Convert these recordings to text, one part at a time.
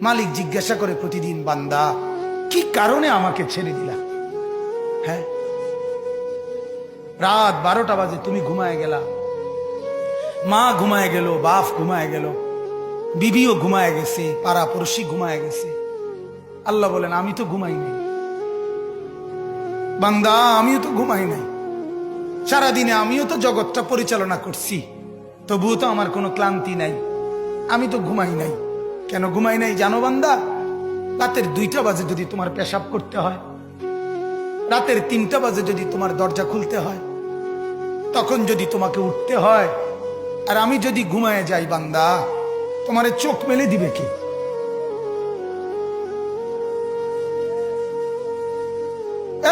মালিক জিজ্ঞাসা করে প্রতিদিন, বান্দা কি কারণে আমাকে ছেড়ে দিলা? হ্যাঁ, রাত 12টা বাজে তুমি ঘুমায় গেলা, মা ঘুমায় গেল, বাপ ঘুমায় গেল, বিবিও ঘুমায় গেছে, পাড়া পড়শি ঘুমায় গেছে। আল্লাহ বলেন আমি তো ঘুমাই নাই বান্দা, আমিও তো ঘুমাই নাই। সারাদিনে আমিও তো জগৎটা পরিচালনা করছি, তবুও তো আমার কোনো ক্লান্তি নাই, আমি তো ঘুমাই নাই। কেন ঘুমাই নাই জানো বান্দা? রাতের 2টা বাজে যদি তোমার পেশাব করতে হয়, রাতের 3টা বাজে যদি তোমার দরজা খুলতে হয়, তখন যদি তোমাকে উঠতে হয়, আর আমি যদি ঘুমায় যাই বান্দা, তোমারে চোখ মেলে দিবে কি?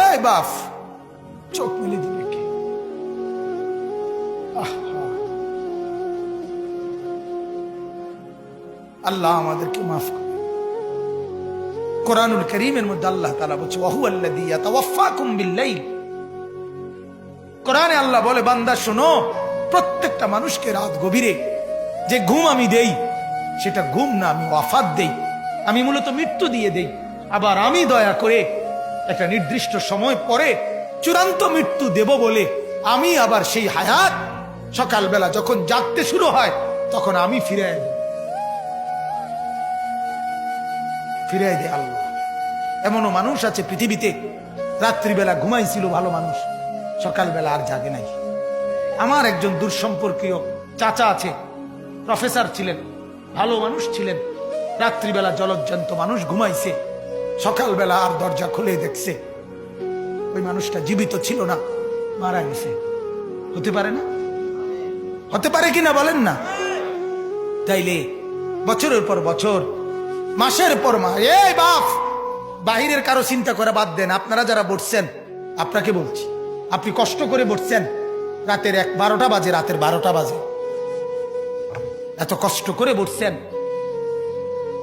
এই বাপ, চোখ মেলে দিবে কি? আল্লাহ আমাদেরকে মাফ করে। কোরআনুল কারীমের মধ্যে আল্লাহ তাআলা বলছে ওয়াহুয়াল্লাযী ইয়াতাওয়াফফাকুম বিল-লাইল। কোরআনে আল্লাহ বলে বান্দা শোনো, প্রত্যেকটা মানুষকে রাত গভীরে যে ঘুম আমি দেই, সেটা ঘুম না, আমি ওয়াফাত দেই, আমি মূলত মৃত্যু দিয়ে দেই। আবার আমি দয়া করে একটা নির্দিষ্ট সময় পরে চূড়ান্ত মৃত্যু দেব বলে আমি আবার সেই হায়াত সকালবেলা যখন জাগতে শুরু হয় তখন আমি ফিরে দেয় আল্লাহ। এমনও মানুষ আছে পৃথিবীতে, রাত্রিবেলা ঘুমাইছিল ভালো মানুষ, সকালবেলা আর জাগে নাই। আমার একজন দূরসম্পর্কীয় চাচা আছে, প্রফেসর ছিলেন, ভালো মানুষ ছিলেন, রাত্রিবেলা জলজ্জান্ত মানুষ ঘুমাইছে, সকালবেলা আর দরজা খুলে দেখছে ওই মানুষটা জীবিত ছিল না, মারা গেছে। হতে পারে না? হতে পারে কিনা বলেন না? তাইলে বছরের পর বছর, মাসের পর মাস, এই বাপ, বাহিরের কারো চিন্তা করে বাদ দেন। আপনারা যারা বসছেন, আপনাকে বলছি, আপনি কষ্ট করে বসছেন, রাতের 12টা বাজে, রাতের 12টা বাজে, এত কষ্ট করে বসছেন,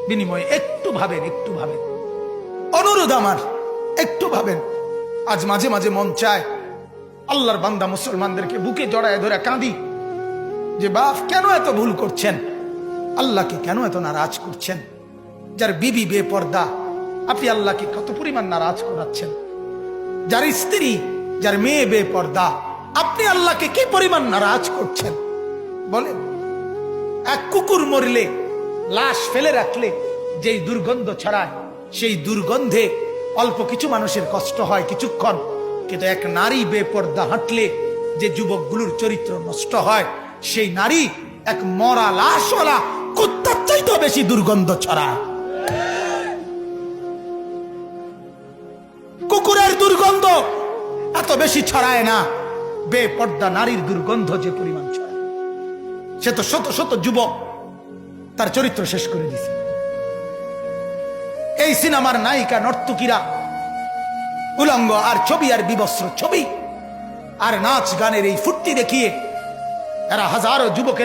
বিনিময়ে একটু ভাবেন, একটু ভাবেন, অনুরোধ আমার, একটু ভাবেন। আজ মাঝে মাঝে মন চায় আল্লাহর বান্দা মুসলমানদেরকে বুকে জড়ায় ধরে কাঁদি যে বাপ কেন এত ভুল করছেন, আল্লাহকে কেন এত নারাজ করছেন? যার বিবি বেপর্দা, আপনি আল্লাহকে কত পরিমাণ নারাজ করাচ্ছেন। যার স্ত্রী, যার মেয়ে বেপর্দা, আপনি আল্লাহকে কি পরিমাণ নারাজ করছেন বলেন? এক কুকুর মরলে, লাশ ফেলে রাখলে যেই দুর্গন্ধ ছড়ায়, সেই দুর্গন্ধে অল্প কিছু মানুষের কষ্ট হয় কিছুক্ষণ, কিন্তু এক নারী বেপর্দা হাঁটলে যে যুবকগুলোর চরিত্র নষ্ট হয়, সেই নারী এক মরা লাশওয়ালা কুত্তার চাইতে বেশি দুর্গন্ধ ছড়ায়। কুকুরের দুর্গন্ধ এত বেশি ছড়ায় না, বেপর্দা নারীর দুর্গন্ধ যে পরিমাণ ছড়ায়। সে তো শত শত যুবক তার চরিত্র শেষ করে দিছে। এই সিনেমার নায়িকা নর্তকীরা উলঙ্গ আর ছবি আর বিবস্ত্র ছবি আর নাচ গানের এই ফুর্তি দেখিয়ে এরা হাজারো যুবকের